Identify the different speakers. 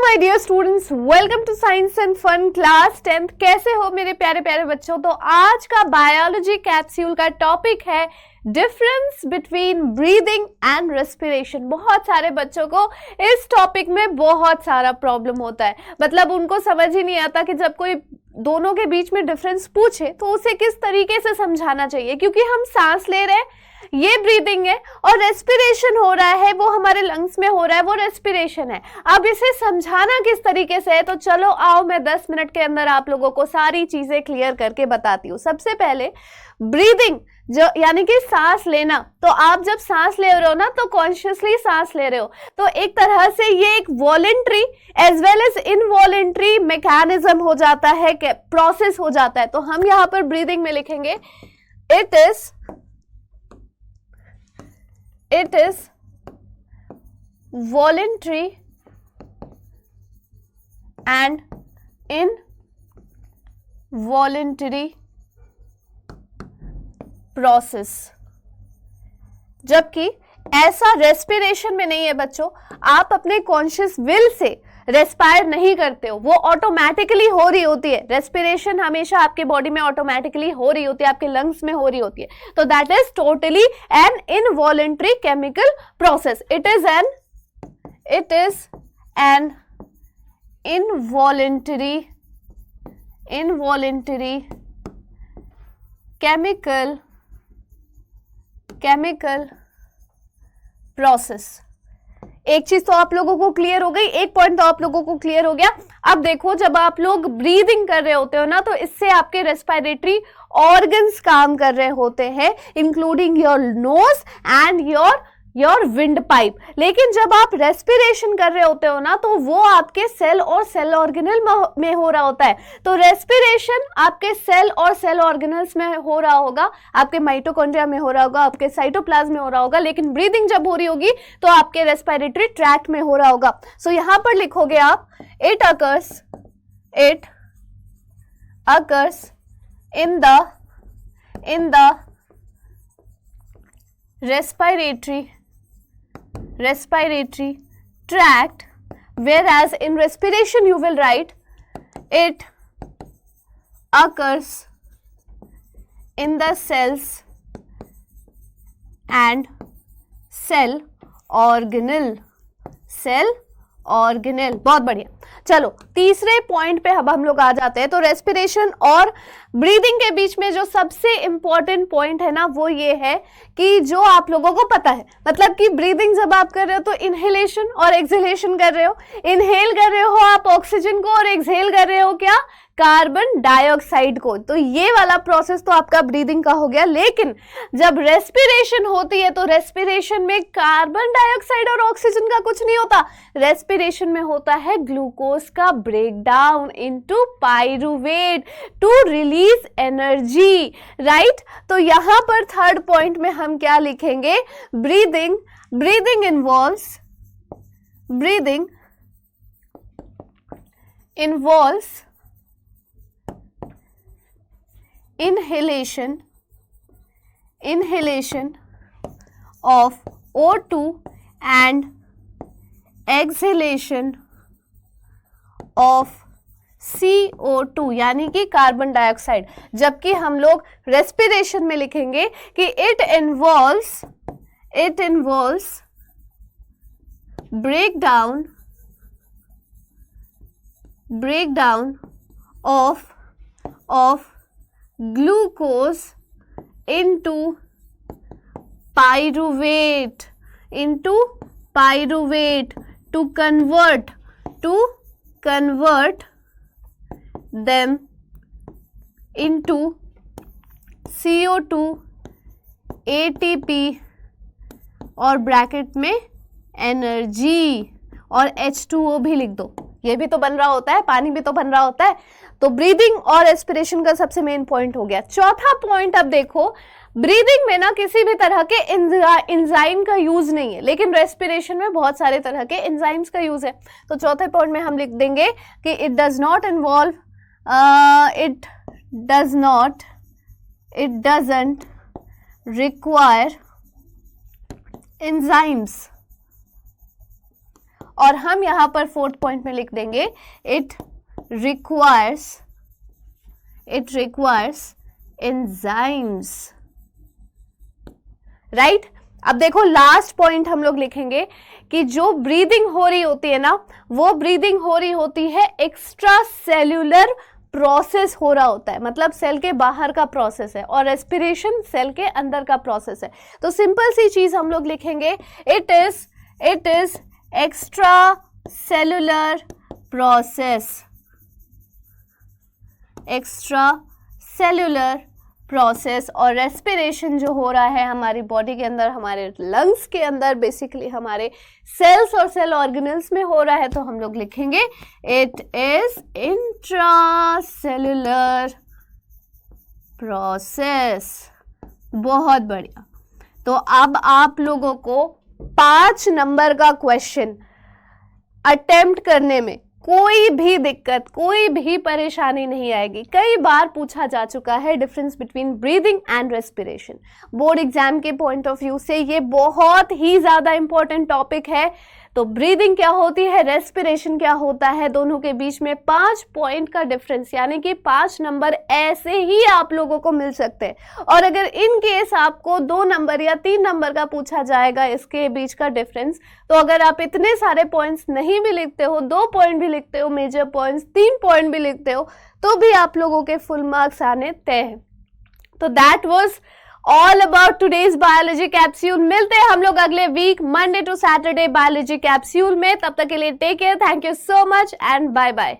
Speaker 1: My dear students, welcome to science and fun class 10th। कैसे हो मेरे प्यारे प्यारे बच्चों। तो आज का बायोलॉजी कैप्सूल का टॉपिक है difference between breathing and respiration. बहुत सारे बच्चों को इस टॉपिक में बहुत सारा प्रॉब्लम होता है, मतलब उनको समझ ही नहीं आता कि जब कोई दोनों के बीच में डिफरेंस पूछे तो उसे किस तरीके से समझाना चाहिए, क्योंकि हम सांस ले रहे हैं, ये ब्रीदिंग है, और रेस्पिरेशन हो रहा है, वो हमारे लंग्स में हो रहा है, वो रेस्पिरेशन है। अब इसे समझाना किस तरीके से है, तो चलो आओ मैं 10 मिनट के अंदर आप लोगों को सारी चीजें क्लियर करके बताती हूँ। सबसे पहले ब्रीदिंग जो यानी कि सांस लेना, तो आप जब सांस ले रहे हो ना तो कॉन्शियसली सांस ले रहे हो, तो एक तरह से ये एक voluntary as well as involuntary mechanism हो जाता है, प्रोसेस हो जाता है। तो हम यहाँ पर ब्रीदिंग में लिखेंगे it is voluntary and involuntary process। जबकि ऐसा रेस्पिरेशन में नहीं है बच्चों। आप अपने कॉन्शियस विल से रेस्पायर नहीं करते हो, वो ऑटोमेटिकली हो रही होती है। रेस्पिरेशन हमेशा आपके बॉडी में ऑटोमेटिकली हो रही होती है, आपके लंग्स में हो रही होती है। तो that is totally an involuntary chemical process. It is an involuntary chemical process. एक चीज तो आप लोगों को क्लियर हो गई, एक पॉइंट तो आप लोगों को क्लियर हो गया। अब देखो, जब आप लोग ब्रीदिंग कर रहे होते हो ना, तो इससे आपके रेस्पिरेटरी ऑर्गन्स काम कर रहे होते हैं, including your nose and your wind pipe. लेकिन जब आप रेस्पिरेशन कर रहे होते हो ना, तो वो आपके सेल और सेल ऑर्गेनल में हो रहा होता है। तो रेस्पिरेशन आपके सेल और सेल ऑर्गेनल्स में हो रहा होगा, आपके माइटोकॉन्ड्रिया में हो रहा होगा, आपके साइटोप्लाज्म में हो रहा होगा। लेकिन ब्रीदिंग जब हो रही होगी तो आपके रेस्पिरेटरी ट्रैक्ट में हो रहा होगा। सो यहां पर लिखोगे आप it occurs in the respiratory tract, whereas in respiration you will write it occurs in the cells and cell organelle। बहुत बढ़िया। चलो तीसरे पॉइंट पे अब हम लोग आ जाते हैं। तो रेस्पिरेशन और ब्रीदिंग के बीच में जो सबसे इंपॉर्टेंट पॉइंट है ना, वो ये है कि जो आप लोगों को पता है, मतलब कि ब्रीदिंग जब आप कर रहे हो तो इनहेलेशन और एक्सहेलेशन कर रहे हो। इनहेल कर रहे हो आप ऑक्सीजन को और एक्सहेल कर रहे हो क्या, कार्बन डाइऑक्साइड को। तो ये वाला प्रोसेस तो आपका ब्रीदिंग का हो गया। लेकिन जब रेस्पिरेशन होती है तो रेस्पिरेशन में कार्बन डाइऑक्साइड और ऑक्सीजन का कुछ नहीं होता। रेस्पिरेशन में होता है ग्लूकोज का breakdown into pyruvate to release energy, right. तो यहां पर थर्ड पॉइंट में हम क्या लिखेंगे, breathing involves inhalation of O2 and exhalation of CO2 यानी कि कार्बन डाइऑक्साइड। जबकि हम लोग रेस्पिरेशन में लिखेंगे कि it involves breakdown of glucose into pyruvate to convert them into CO2, ATP और ब्रैकेट में एनर्जी, और H2O भी लिख दो। ये भी तो बन रहा होता है, पानी भी तो बन रहा होता है। तो ब्रीदिंग और रेस्पिरेशन का सबसे मेन पॉइंट हो गया। चौथा पॉइंट अब देखो, ब्रीदिंग में ना किसी भी तरह के एंजाइम का यूज नहीं है, लेकिन रेस्पिरेशन में बहुत सारे तरह के एंजाइम्स का यूज है। तो चौथे पॉइंट में हम लिख देंगे कि इट डजंट रिक्वायर enzymes और हम यहाँ पर 4th पॉइंट में लिख देंगे इट रिक्वायर्स एंजाइम्स, राइट। अब देखो लास्ट पॉइंट हम लोग लिखेंगे कि जो ब्रीदिंग हो रही होती है ना, वो ब्रीदिंग हो रही होती है एक्स्ट्रा सेल्यूलर प्रोसेस हो रहा होता है, मतलब सेल के बाहर का प्रोसेस है, और रेस्पिरेशन सेल के अंदर का प्रोसेस है। तो सिंपल सी चीज हम लोग लिखेंगे it is extra cellular process, extra cellular process. और रेस्पिरेशन जो हो रहा है हमारी बॉडी के अंदर, हमारे लंग्स के अंदर, बेसिकली हमारे सेल्स और सेल ऑर्गेनल्स में हो रहा है, तो हम लोग लिखेंगे इट इज इंट्रासेल्यूलर प्रोसेस। बहुत बढ़िया। तो अब आप लोगों को 5 नंबर का क्वेश्चन अटेम्प्ट करने में कोई भी दिक्कत, कोई भी परेशानी नहीं आएगी। कई बार पूछा जा चुका है difference between breathing and respiration. Board exam के पॉइंट ऑफ व्यू से ये बहुत ही ज़्यादा इंपॉर्टेंट टॉपिक है। तो ब्रीदिंग क्या होती है, रेस्पिरेशन क्या होता है, दोनों के बीच में 5 पॉइंट का डिफरेंस, यानी कि 5 नंबर ऐसे ही आप लोगों को मिल सकते हैं। और अगर इन केस आपको 2 नंबर या 3 नंबर का पूछा जाएगा इसके बीच का डिफरेंस, तो अगर आप इतने सारे पॉइंट्स नहीं भी लिखते हो, 2 पॉइंट भी लिखते हो मेजर पॉइंट्स, 3 पॉइंट भी लिखते हो, तो भी आप लोगों के फुल मार्क्स आने तय हैं। तो that was all about today's biology capsule. मिलते हैं हम लोग अगले week Monday to Saturday biology capsule में। तब तक के लिए take care, thank you so much and bye bye.